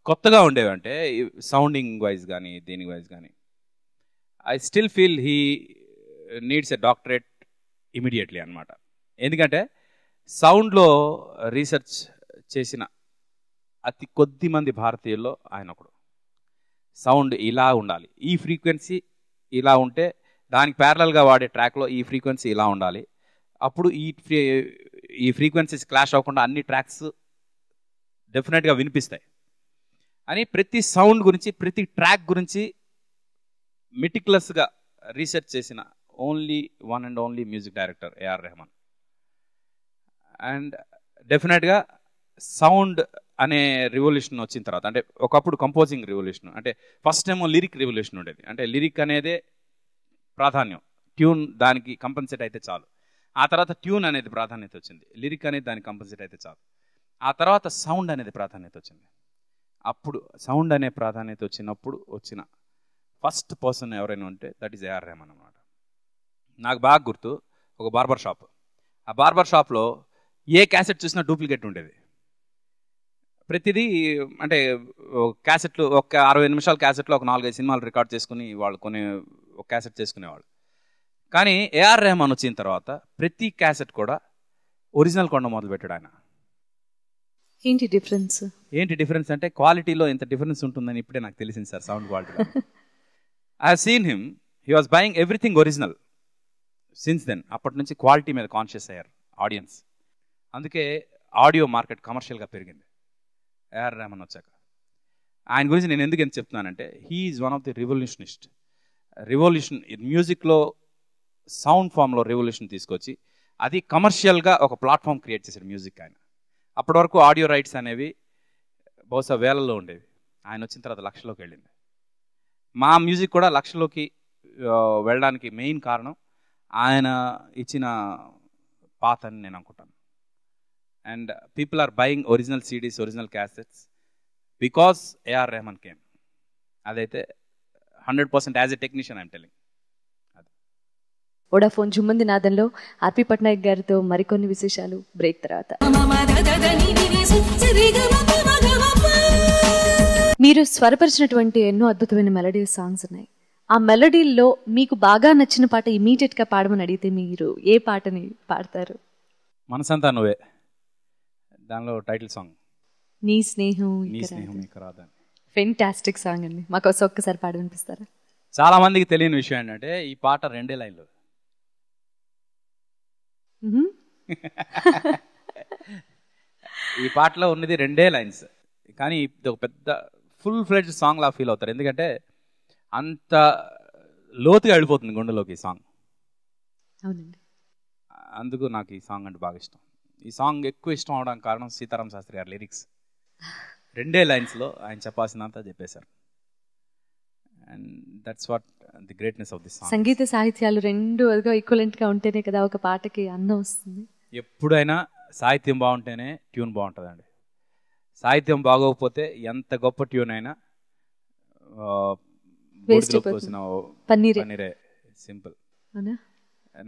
కొత్తగా ఉండేవి అంటే సౌండింగ్ వైజ్ కానీ దీని వైజ్ కానీ. I still feel he needs a doctorate immediately అనమాట. ఎందుకంటే సౌండ్లో రీసెర్చ్ చేసిన అతి కొద్ది మంది భారతీయుల్లో ఆయన ఒకడు. సౌండ్ ఇలా ఉండాలి, ఈ ఫ్రీక్వెన్సీ ఇలా ఉంటే దానికి ప్యారలల్గా వాడే ట్రాక్లో ఈ ఫ్రీక్వెన్సీ ఇలా ఉండాలి, అప్పుడు ఈ ఫ్రీక్వెన్సీస్ క్లాష్ అవ్వకుండా అన్ని ట్రాక్స్ డెఫినెట్గా వినిపిస్తాయి అని ప్రతి సౌండ్ గురించి ప్రతి ట్రాక్ గురించి మెటిక్యులస్గా రీసెర్చ్ చేసిన only one and only music director AR Rahman. And డెఫినెట్గా సౌండ్ అనే రివల్యూషన్ వచ్చిన తర్వాత, అంటే ఒకప్పుడు కంపోజింగ్ రివల్యూషన్, అంటే ఫస్ట్ ఏమో లిరిక్ రివల్యూషన్ ఉండేది. అంటే లిరిక్ అనేదే ప్రాధాన్యం, ట్యూన్ దానికి కంపన్సేట్ అయితే చాలు. ఆ తర్వాత ట్యూన్ అనేది ప్రాధాన్యత వచ్చింది, లిరిక్ అనేది దానికి కంపన్సేట్ అయితే చాలు. ఆ తర్వాత సౌండ్ అనేది ప్రాధాన్యత వచ్చింది. అప్పుడు సౌండ్ అనే ప్రాధాన్యత వచ్చినప్పుడు వచ్చిన ఫస్ట్ పర్సన్ ఎవరైనా ఉంటే దట్ ఈజ్ ఏఆర్ రెహమాన్ అన్నమాట. నాకు బాగా గుర్తు, ఒక బార్బర్ షాప్, ఆ బార్బర్ షాప్లో ఏ క్యాసెట్ చూసినా డూప్లికేట్ ఉండేది. ప్రతిదీ అంటే క్యాసెట్లు ఒక 60 నిమిషాల క్యాసెట్లో ఒక 4-5 సినిమాలు రికార్డ్ చేసుకుని వాళ్ళు ఒక క్యాసెట్ చేసుకునేవాళ్ళు. కానీ ఏఆర్ రెహమాన్ వచ్చిన తర్వాత ప్రతి క్యాసెట్ కూడా ఒరిజినల్ కొండ మొదలు పెట్టాడు ఆయన. ఏంటి డిఫరెన్స్ అంటే క్వాలిటీలో ఇంత డిఫరెన్స్ ఉంటుందని ఇప్పుడే నాకు తెలిసింది సార్. సౌండ్ క్వాలిటీలో I have seen him, he was buying everything original since then. అప్పటి నుంచి క్వాలిటీ మీద కాన్షియస్ అయ్యారు ఆడియన్స్. అందుకే ఆడియో మార్కెట్ కమర్షియల్గా పెరిగింది ఏఆర్ రెహమాన్ వచ్చాక. ఆయన గురించి నేను ఎందుకు చెప్తున్నానంటే he is one of the revolution మ్యూజిక్లో సౌండ్ ఫామ్లో రెవల్యూషన్ తీసుకొచ్చి అది కమర్షియల్గా ఒక ప్లాట్ఫామ్ క్రియేట్ చేశాడు మ్యూజిక్ ఆయన. అప్పటి వరకు ఆడియో రైట్స్ అనేవి బహుశా వేలల్లో ఉండేవి, ఆయన వచ్చిన తర్వాత లక్షలోకి వెళ్ళింది. మా మ్యూజిక్ కూడా లక్షలోకి వెళ్ళడానికి మెయిన్ కారణం ఆయన ఇచ్చిన పాత్ అని నేను అనుకుంటాను. And people are buying original CDs, original cassettes because AR Rahman came. అదైతే 100% as a technician I'm telling. Vodafone జుమ్మంది నాదంలో ఆర్పి పట్నాయక్ గారితో మరికొన్ని విశేషాలు బ్రేక్ తర్వాత. మీరు స్వరపరిచినటువంటి ఎన్నో అద్భుతమైన మెలడీ సాంగ్స్ ఉన్నాయి. ఆ మెలడీల్లో మీకు బాగా నచ్చిన పాట ఇమీడియట్గా పాడమని అడిగితే మీరు ఏ పాటని పాడతారు? మనసంతా నువ్వే, దానిలో టైటిల్ సాంగ్ నీ స్నేహం ఇక రాదని. ఫెంటాస్టిక్ సాంగ్ అండి, మాకోసం ఒక్కసారి పాడి వినిపిస్తారా? చాలా మందికి తెలియని విషయం ఏంటంటే ఈ పాట 2 లైన్లు. ఈ పాటలో ఉన్నది 2 లైన్స్, కానీ ఇది ఒక పెద్ద ఫుల్ ఫ్లెడ్జ్ సాంగ్ లా ఫీల్ అవుతారు. ఎందుకంటే అంత లోతుగా వెళ్ళిపోతుంది గుండెలోకి ఈ సాంగ్. అవునండి, అందుకు నాకు ఈ సాంగ్ అంటే బాగా ఇష్టం. ఈ సాంగ్ ఎక్కువ ఇష్టం అవడానికి కారణం సీతారాం శాస్త్రి గారి లిరిక్స్. 2 లైన్స్లో ఆయన చెప్పాల్సినంత చెప్పేశారు. And that's what the greatness of this song. సంగీత సాహిత్యాలు రెండు ఈక్వలెంట్గా ఉంటేనే కదా ఒక పాటకి అందం వస్తుంది. ఎప్పుడైనా సాహిత్యం బాగుంటేనే ట్యూన్ బాగుంటుందండి. సాహిత్యం బాగోకపోతే ఎంత గొప్ప ట్యూన్ అయినా పన్నీరే. సింపుల్.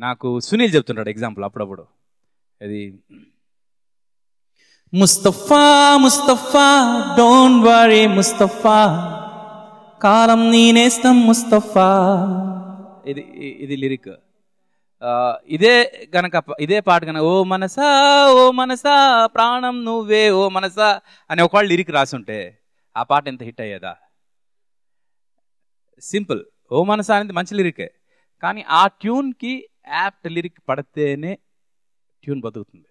నాకు సునీల్ చెప్తుంటాడు ఎగ్జాంపుల్ అప్పుడప్పుడు. అది ముస్తఫా ముస్తఫా డోంట్ వరీ ముస్తఫా, కాలం నేనేస్తాం ముస్తఫా. ఇది లిరిక్. ఇదే గనక ఇదే పాట కనుక ఓ మనసా ప్రాణం నువ్వే ఓ మనసా అని ఒకళ్ళు లిరిక్ రాసుంటే ఆ పాట ఎంత హిట్ అయ్యేదా? సింపుల్. ఓ మనసా అనేది మంచి లిరికే, కానీ ఆ ట్యూన్కి యాప్ట్ లిరిక్ పడితేనే ట్యూన్ బతుకుతుంది.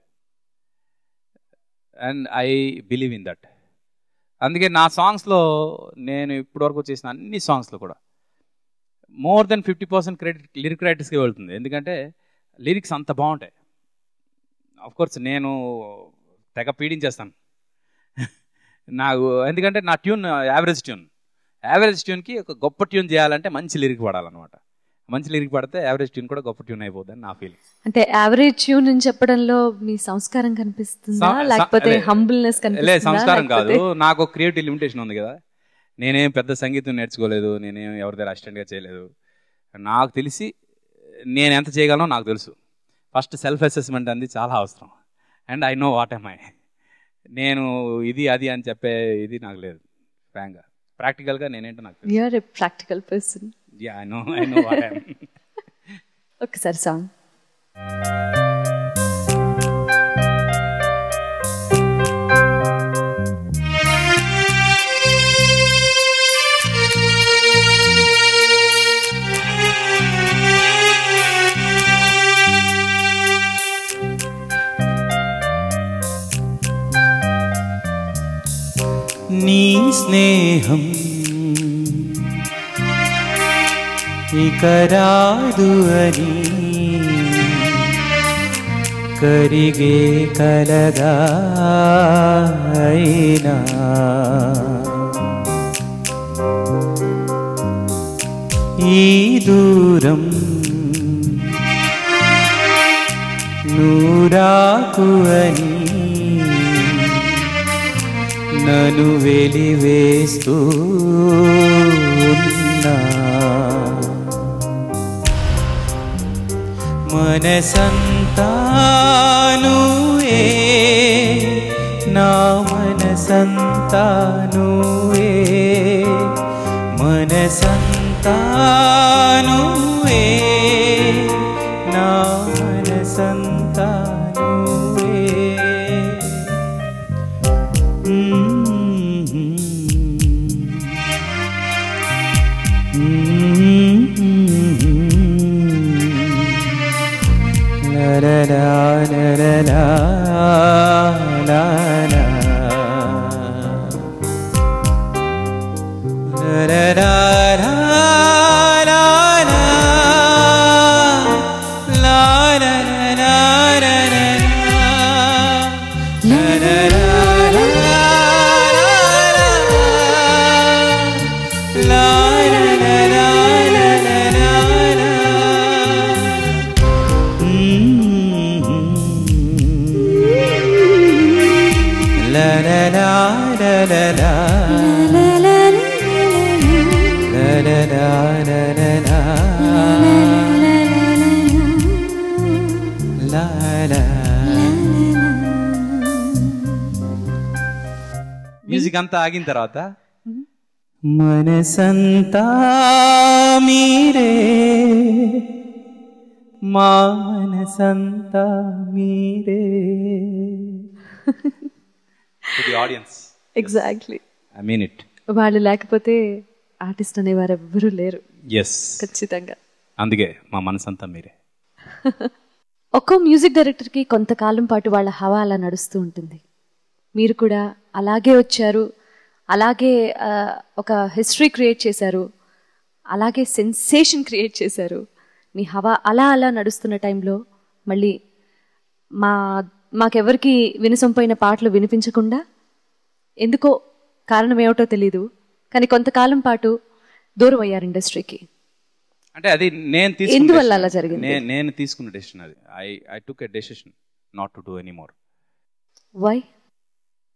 And I believe in that. అందుకే నా సాంగ్స్లో, నేను ఇప్పటివరకు చేసిన అన్ని సాంగ్స్లో కూడా మోర్ దెన్ 50% క్రెడిట్ లిరిక్ రైటర్స్కి వెళ్తుంది. ఎందుకంటే లిరిక్స్ అంత బాగుంటాయి. కోర్స్ నేను తెగ పీడించేస్తాను నాకు, ఎందుకంటే నా ట్యూన్ యావరేజ్ ట్యూన్కి ఒక గొప్ప ట్యూన్ చేయాలంటే మంచి లిరిక్ పడాలన్నమాట. మంచి లిరిక్ పడితే యావరేజ్ ట్యూన్ కూడా గొప్ప ట్యూన్ అయిపోద్దని నా ఫీలింగ్. అంటే యావరేజ్ ట్యూన్ అని చెప్పడంలో మీ సంస్కారం కనిపిస్తుందా, లేకపోతే హంబుల్నెస్ కనిపిస్తుందా? లేదు, సంస్కారం కాదు, నాకు ఒక క్రియేటివ్ లిమిటేషన్ ఉంది కదా. నేనేం పెద్ద సంగీతం నేర్చుకోలేదు, నేనేం ఎవరి దగ్గర అసిస్టెంట్గా చేయలేదు. నాకు తెలిసి నేను ఎంత చేయగలనో నాకు తెలుసు. ఫస్ట్ సెల్ఫ్ అసెస్మెంట్ అనేది చాలా అవసరం. And I know what am I. నేను ఇది అది అని చెప్పే ఇది నాకు లేదు. ఫ్రాంక్గా ప్రాక్టికల్గా నేనేంటో నాకు తెలుసు. You are a practical person. Yeah, I know what I am. ఒక్కసారి సాంగ్. నీ స్నేహం ఇక రాదు అని కరిగే కలగా అయినా ఈ దూరం నూరాకు అని నన్ను వెలివేస్తూ ఉన్నా. మనసంతా నువ్వే, నా మనసంతా నువ్వే, మనసంతా నువ్వే, నా మనసంతా నువ్వే. La la la la la la la la la la music అంతా ఆగిన తర్వాత మనసంతా మీరే, మా మనసంతా మీరే. Audience exactly, I mean it. వాళ్ళు లేకపోతే ఆర్టిస్ట్ అనేవారు ఎవ్వరూ లేరు. ఎస్, ఖచ్చితంగా. అందుకే మా మనసంతా మీరే. ఒక్కో మ్యూజిక్ డైరెక్టర్కి కొంతకాలం పాటు వాళ్ళ హవా అలా నడుస్తూ ఉంటుంది. మీరు కూడా అలాగే వచ్చారు, అలాగే ఒక హిస్టరీ క్రియేట్ చేశారు, అలాగే సెన్సేషన్ క్రియేట్ చేశారు. మీ హవా అలా అలా నడుస్తున్న టైంలో మళ్ళీ మాకెవరికి వినసొంపైన పాటలు వినిపించకుండా, ఎందుకో కారణం ఏమిటో తెలీదు, కానీ కొంతకాలం పాటు దూరం అయ్యారు ఇండస్ట్రీకి. అంటే అది నేను ఎందువల్ల అలా జరిగింది? నేను తీసుకున్న డెసిషన్ అది. I took a decision not to do anymore. Why?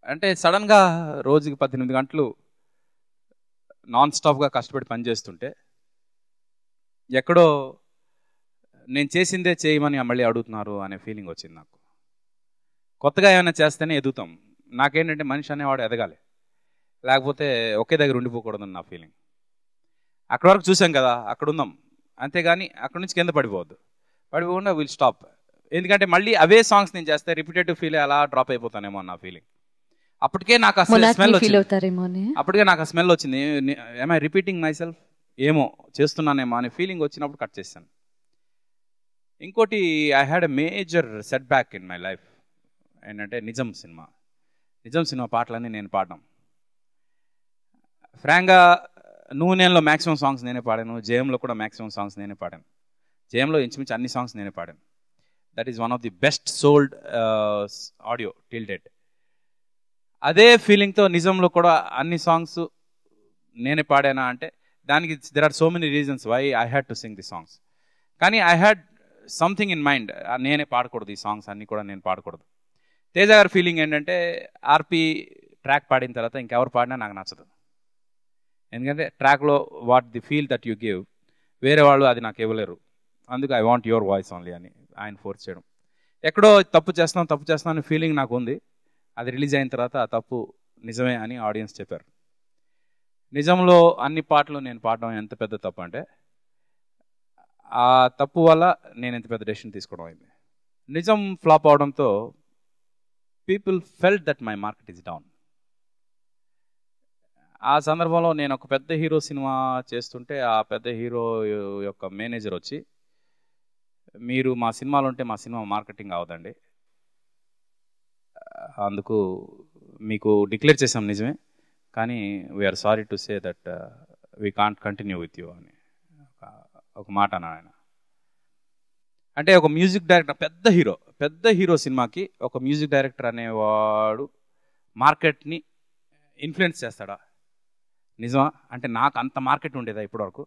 అంటే సడన్గా రోజుకి 18 గంటలు నాన్ స్టాప్గా కష్టపడి పనిచేస్తుంటే ఎక్కడో నేను చేసిందే చేయమని మళ్ళీ అడుగుతున్నారు అనే ఫీలింగ్ వచ్చింది నాకు. కొత్తగా ఏమైనా చేస్తేనే ఎదుగుతాం. నాకేంటంటే మనిషి అనేవాడు ఎదగాలి, లేకపోతే ఒకే దగ్గర ఉండిపోకూడదని నా ఫీలింగ్. అక్కడ వరకు చూసాం కదా, అక్కడ ఉందాం, అంతేగాని అక్కడ నుంచి కింద పడిపోకుండా విల్ స్టాప్. ఎందుకంటే మళ్ళీ అవే సాంగ్స్ నేను చేస్తే రిపీటేటివ్ ఫీల్ అలా డ్రాప్ అయిపోతానేమో నా ఫీలింగ్. అప్పటికే నాకు అసలు స్మెల్ వచ్చింది, అప్పటికే నాకు ఆ స్మెల్ వచ్చింది. ఏమై రిపీటింగ్ మై సెల్ఫ్, ఏమో చేస్తున్నానేమో అనే ఫీలింగ్ వచ్చినప్పుడు కట్ చేశాను. ఇంకోటి, I had a major set back in my life. ఏంటంటే నిజం సినిమా పాటలన్నీ నేను పాడడం. ఫ్రాంక్గా నువ్వు నేనులో మ్యాక్సిమం సాంగ్స్ నేనే పాడాను, జేఎంలో కూడా మ్యాక్సిమం సాంగ్స్ నేనే పాడాను. జేఎంలో ఇంచుమించు అన్ని సాంగ్స్ నేనే పాడాను. That is one of the best sold audio till date. అదే ఫీలింగ్తో నిజంలో కూడా అన్ని సాంగ్స్ నేనే పాడానా అంటే దానికి there are so many reasons why I had to sing the songs. కానీ I had something in mind, నేనే పాడకూడదు ఈ సాంగ్స్ అన్నీ కూడా, నేను పాడకూడదు. తేజ గారి ఫీలింగ్ ఏంటంటే ఆర్పి ట్రాక్ పాడిన తర్వాత ఇంకెవరు పాడినా నాకు నచ్చదు. ఎందుకంటే ట్రాక్లో what the feel that you give వేరే వాళ్ళు అది నాకు ఇవ్వలేరు, అందుకు I want your voice only అని ఆయన ఫోర్స్ చేయడం. ఎక్కడో తప్పు చేస్తున్నాను అనే ఫీలింగ్ నాకు ఉంది. అది రిలీజ్ అయిన తర్వాత ఆ తప్పు నిజమే అని ఆడియన్స్ చెప్పారు. నిజంలో అన్ని పాటలు నేను పాడడం ఎంత పెద్ద తప్పు అంటే ఆ తప్పు వల్ల నేను ఎంత పెద్ద డెసిషన్ తీసుకోవడం అయింది. నిజం ఫ్లాప్ అవడంతో people felt that my market is down. ఆ సందర్భంలో నేను ఒక పెద్ద హీరో సినిమా చేస్తుంటే ఆ పెద్ద హీరో యొక్క మేనేజర్ వచ్చి, మీరు మా సినిమాలో ఉంటే మా సినిమా మార్కెటింగ్ అవదండి, అందుకు మీకు డిక్లేర్ చేసాం నిజమే, కానీ we are sorry to say that we can't continue with you అని ఒక మాట అన్నాడు ఆయన. అంటే ఒక మ్యూజిక్ డైరెక్టర్, పెద్ద హీరో సినిమాకి ఒక మ్యూజిక్ డైరెక్టర్ అనేవాడు మార్కెట్ని ఇన్ఫ్లుయెన్స్ చేస్తాడా? నిజమా? అంటే నాకు అంత మార్కెట్ ఉండేదా ఇప్పటివరకు?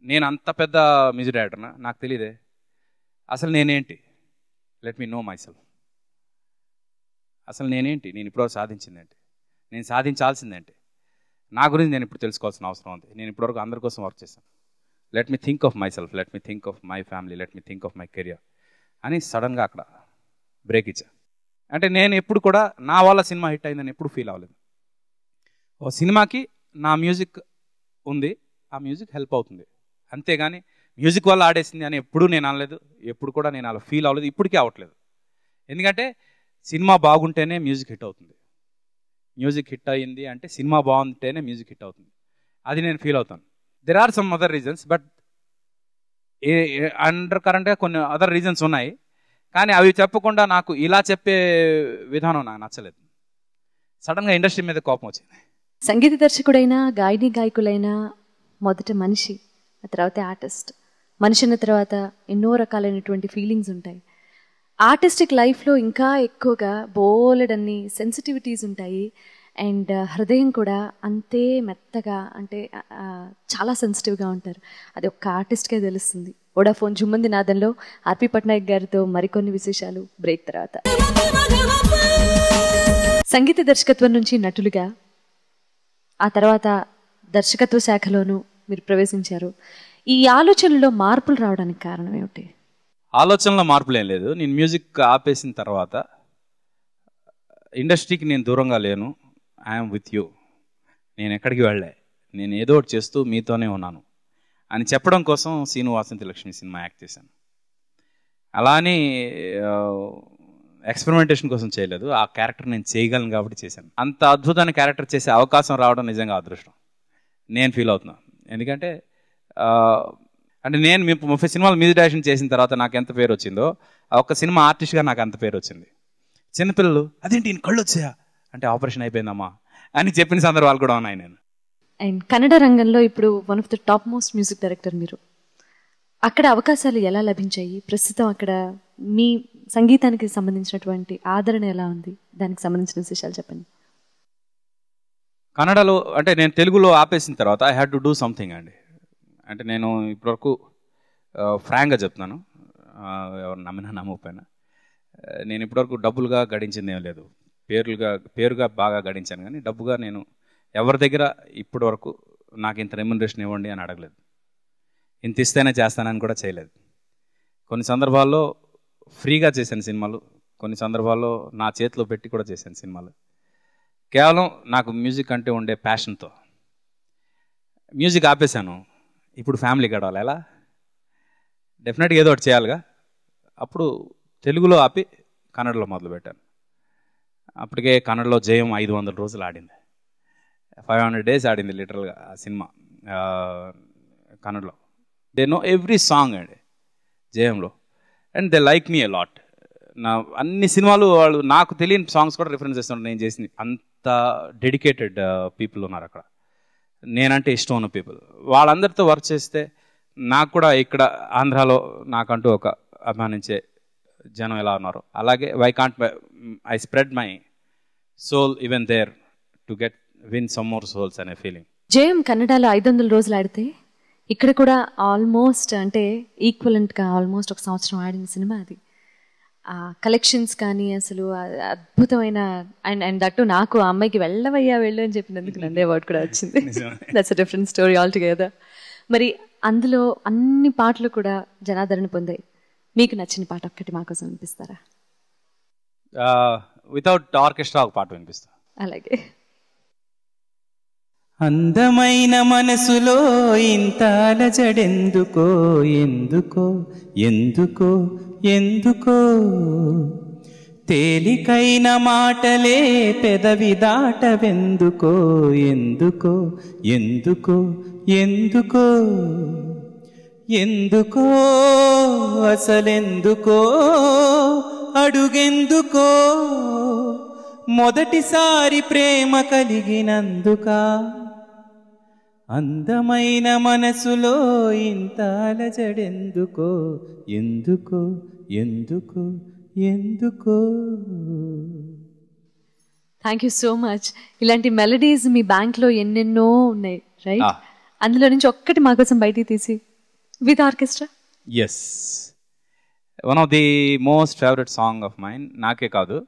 నేను అంత పెద్ద మ్యూజిక్ డైరెక్టర్నా? నాకు తెలియదే. అసలు నేనేంటి? Let me know myself. అసలు నేనేంటి? నేను ఇప్పటివరకు సాధించిందేంటి? నేను సాధించాల్సిందేంటి? నా గురించి నేను ఇప్పుడు తెలుసుకోవాల్సిన అవసరం ఉంది. నేను ఇప్పటివరకు అందరి కోసం వర్క్ చేశాను. Let me think of my self, let me think of my family, let me think of my career అని సడన్గా అక్కడ బ్రేక్ ఇచ్చా. అంటే నేను ఎప్పుడు కూడా నా వల్ల సినిమా హిట్ అయిందని ఎప్పుడు ఫీల్ అవ్వలేదు. ఓ సినిమాకి నా మ్యూజిక్ ఉంది, ఆ మ్యూజిక్ హెల్ప్ అవుతుంది, అంతేగాని మ్యూజిక్ వల్ల ఆడేసింది అని ఎప్పుడు నేను అనలేదు, ఎప్పుడు కూడా నేను అలా ఫీల్ అవ్వలేదు, ఇప్పటికీ అవ్వట్లేదు. ఎందుకంటే సినిమా బాగుంటేనే మ్యూజిక్ హిట్ అవుతుంది. మ్యూజిక్ హిట్ అయ్యింది అంటే సినిమా బాగుంటేనే మ్యూజిక్ హిట్ అవుతుంది, అది నేను ఫీల్ అవుతాను. There are some other reasons, but under కరెంట్గా కొన్ని అదర్ రీజన్స్ ఉన్నాయి, కానీ అవి చెప్పకుండా నాకు ఇలా చెప్పే విధానం నాకు నచ్చలేదు. సడన్గా ఇండస్ట్రీ మీద కోపం వచ్చింది. సంగీత దర్శకుడైనా గాయకులైనా మొదట మనిషి, ఆ తర్వాత ఆర్టిస్ట్. మనిషి అన్న తర్వాత ఎన్నో రకాలైనటువంటి ఫీలింగ్స్ ఉంటాయి. ఆర్టిస్టిక్ లైఫ్లో ఇంకా ఎక్కువగా బోలెడన్ని సెన్సిటివిటీస్ ఉంటాయి. అండ్ హృదయం కూడా అంతే మెత్తగా, అంటే చాలా సెన్సిటివ్గా ఉంటారు. అది ఒక్క ఆర్టిస్ట్కే తెలుస్తుంది. వోడాఫోన్ జుమ్మంది నాదంలో ఆర్పి పట్నాయక్ గారితో మరికొన్ని విశేషాలు బ్రేక్ తర్వాత. సంగీత దర్శకత్వం నుంచి నటులుగా, ఆ తర్వాత దర్శకత్వ శాఖలోనూ మీరు ప్రవేశించారు. ఈ ఆలోచనలో మార్పులు రావడానికి కారణం ఏమిటి? ఆలోచనలో మార్పులు ఏం లేదు. నేను మ్యూజిక్ ఆపేసిన తర్వాత ఇండస్ట్రీకి నేను దూరంగా లేను. ఐఎమ్ విత్ యూ, నేను ఎక్కడికి వెళ్ళే, నేను ఏదో ఒకటి చేస్తూ మీతోనే ఉన్నాను అని చెప్పడం కోసం scene Vasanthi Lakshmi cinema act చేశాను. అలా అని ఎక్స్పెరిమెంటేషన్ కోసం చేయలేదు, ఆ క్యారెక్టర్ నేను చేయగలను కాబట్టి చేశాను. అంత అద్భుతమైన క్యారెక్టర్ చేసే అవకాశం రావడం నిజంగా అదృష్టం నేను ఫీల్ అవుతున్నాను. ఎందుకంటే అంటే నేను 30 సినిమాలు మ్యూజిక్ డైరెక్షన్ చేసిన తర్వాత నాకు ఎంత పేరు వచ్చిందో, ఒక్క సినిమా ఆర్టిస్ట్గా నాకు అంత పేరు వచ్చింది. చిన్నపిల్లలు అదేంటి ఈయన కళ్ళు వచ్చాయా అంటే ఆపరేషన్ అయిపోయిందమ్మా అని చెప్పిన సందర్భాలు కూడా ఉన్నాయి. నేను అండ్ కన్నడ రంగంలో ఇప్పుడు one of the top most music director మీరు. అక్కడ అవకాశాలు ఎలా లభించాయి? ప్రస్తుతం అక్కడ మీ సంగీతానికి సంబంధించినటువంటి ఆదరణ ఎలా ఉంది? దానికి సంబంధించిన విశేషాలు చెప్పండి. కన్నడలో అంటే నేను తెలుగులో ఆపేసిన తర్వాత I had to do something అండి. అంటే నేను ఇప్పటివరకు ఫ్రాంక్గా చెప్తున్నాను, ఎవరు నమ్మినా నమ్మకపోయినా, నేను ఇప్పటివరకు డబ్బులుగా గడించింది ఏం లేదు. పేరుగా బాగా గడించాను, కానీ డబ్బుగా నేను ఎవరి దగ్గర ఇప్పటి వరకు నాకు ఇంత రెమ్యునరేషన్ ఇవ్వండి అని అడగలేదు, ఇంత ఇస్తేనే చేస్తానని కూడా చేయలేదు. కొన్ని సందర్భాల్లో ఫ్రీగా చేశాను సినిమాలు, కొన్ని సందర్భాల్లో నా చేతిలో పెట్టి కూడా చేశాను సినిమాలు. కేవలం నాకు మ్యూజిక్ అంటే ఉండే ప్యాషన్తో. మ్యూజిక్ ఆపేశాను, ఇప్పుడు ఫ్యామిలీ గడవాలి, ఎలా? డెఫినెట్గా ఏదో ఒకటి చేయాలిగా. అప్పుడు తెలుగులో ఆపి కన్నడలో మొదలుపెట్టాను. అప్పటికే కన్నడలో జయం 500 రోజులు ఆడింది, 500 days ఆడింది లిటరల్గా ఆ సినిమా కన్నడలో. దే నో ఎవ్రీ సాంగ్ అండి జయంలో, and they like me a lot. నా అన్ని సినిమాలు వాళ్ళు నాకు తెలియని సాంగ్స్ కూడా రిఫరెన్స్ చేస్తుంటారు నేను చేసింది. అంత డెడికేటెడ్ పీపుల్ ఉన్నారు అక్కడ, నేనంటే ఇష్టం ఉన్న పీపుల్. వాళ్ళందరితో వర్క్ చేస్తే నాకు కూడా ఇక్కడ ఆంధ్రాలో నాకంటూ ఒక అభిమానించే జనం ఎలా ఉన్నారు, అలాగే I spread my soul even there to win some more souls అనే ఫీలింగ్. జయం కన్నడలో 500 రోజులు ఆడితే ఇక్కడ కూడా ఆల్మోస్ట్ అంటే ఈక్వలెంట్గా ఆల్మోస్ట్ 1 సంవత్సరం ఆడిన సినిమా అది. ఆ కలెక్షన్స్ కానీ అసలు అద్భుతమైన, అండ్ దట్టు నాకు ఆ అమ్మాయికి వెళ్ళవయ్యా వెళ్ళు అని చెప్పినందుకు నందే అవార్డు కూడా వచ్చింది. That's a different story all together. మరి అందులో అన్ని పాటలు కూడా జనాదరణ పొందాయి. మీకు నచ్చిన పాట ఒక్కటి మాకోసం వినిపిస్తారా? వితౌట్ ఆర్కెస్ట్రా ఒక పాట వినిపిస్తా. అలాగే. అందమైన మనసులో ఇంత అలజడెందుకో, ఎందుకో ఎందుకో ఎందుకో, తేలికైన మాటలే పెదవి దాటవెందుకో, ఎందుకో ఎందుకో ఎందుకో ఎందుకో, అసలెందుకో అడుగెందుకో, మొదటిసారి ప్రేమ కలిగినందుకా, అందమైన మనసులో ఇంత అలజడెందుకో, ఎందుకో ఎందుకో ఎందుకో. Thank you so much. ఇలాంటి మెలడీస్ మీ బ్యాంక్లో ఎన్నెన్నో ఉన్నాయి, రైట్? అందులో నుంచి ఒక్కటి మాకోసం బయటికి తీసి with orchestra. Yes, one of the most favourite song of mine. నాకే కాదు,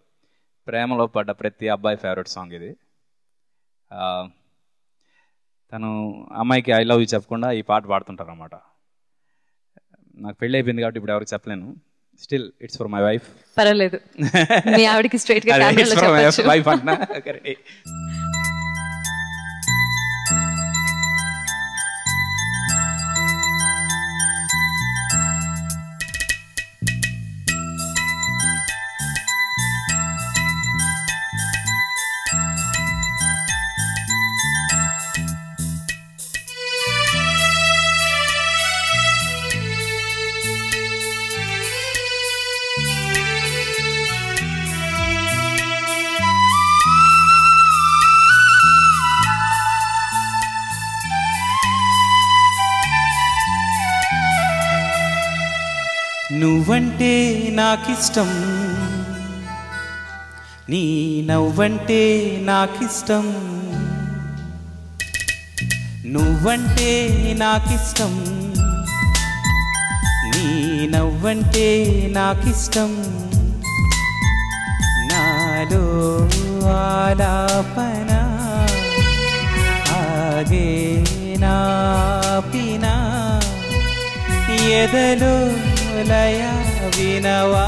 ప్రేమలో పడ్డ ప్రతి అబ్బాయి ఫేవరెట్ సాంగ్ ఇది. తను అమ్మాయికి ఐ లవ్ యూ చెప్పకుండా ఈ పాట పాడుతుంటారు అన్నమాట. నాకు పెళ్ళి అయిపోయింది కాబట్టి ఇప్పుడు ఎవరికి చెప్పలేను. Still it's for my wife. పర్వాలేదు, మీ ఆవిడకి స్ట్రైట్ గా కెమెరాలో చెప్పొచ్చు. వైఫ్ అన్నా కరెక్ట్. నువ్వంటే నాకిష్టం, నీ నవ్వంటే నాకిష్టం, నువ్వంటే నాకిష్టం, నీ నవ్వంటే నాకిష్టం, నాలో ఆలాపన ఆగే నాపినా, ఎదలో లయ వినవా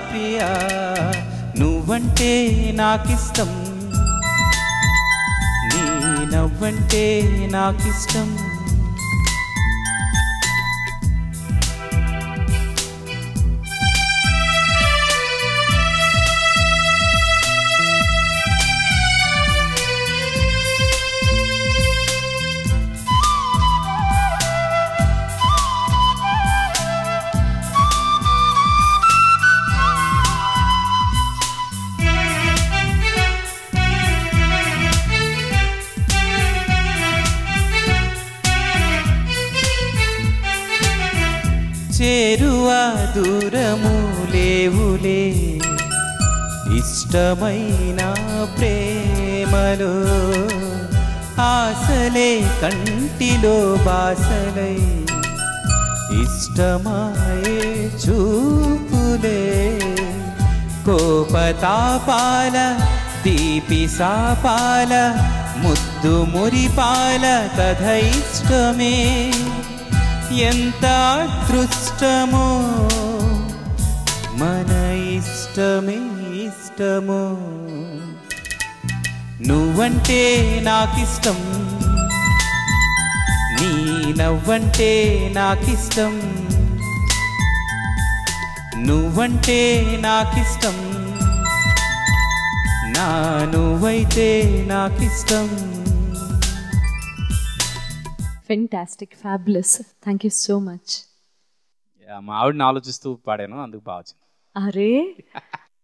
ప్రియా, నువ్వంటే నాకిష్టం, నీ నవ్వంటే నాకిష్టం. చేరువా దూరము లేవులే ఇష్టమైన ప్రేమలో, ఆశలే కంటిలో బాసలై ఇష్టమాయే చూపులే, కోపతాపాల తీపి సాపాల ముద్దు మురిపాల కథ ఇష్టమే, ఎంత అదృష్టమో మన ఇష్టమే ఇష్టము నువ్వంటే నాకిష్టం నీ నవ్వంటే నాకిష్టం నువ్వంటే నాకిష్టం నా నువ్వైతే నాకిష్టం fantastic, fabulous. Thank you so much. మా ఆవిడని ఆలోచిస్తూ పాడాను, అందుకు బాగా వచ్చింది. అరే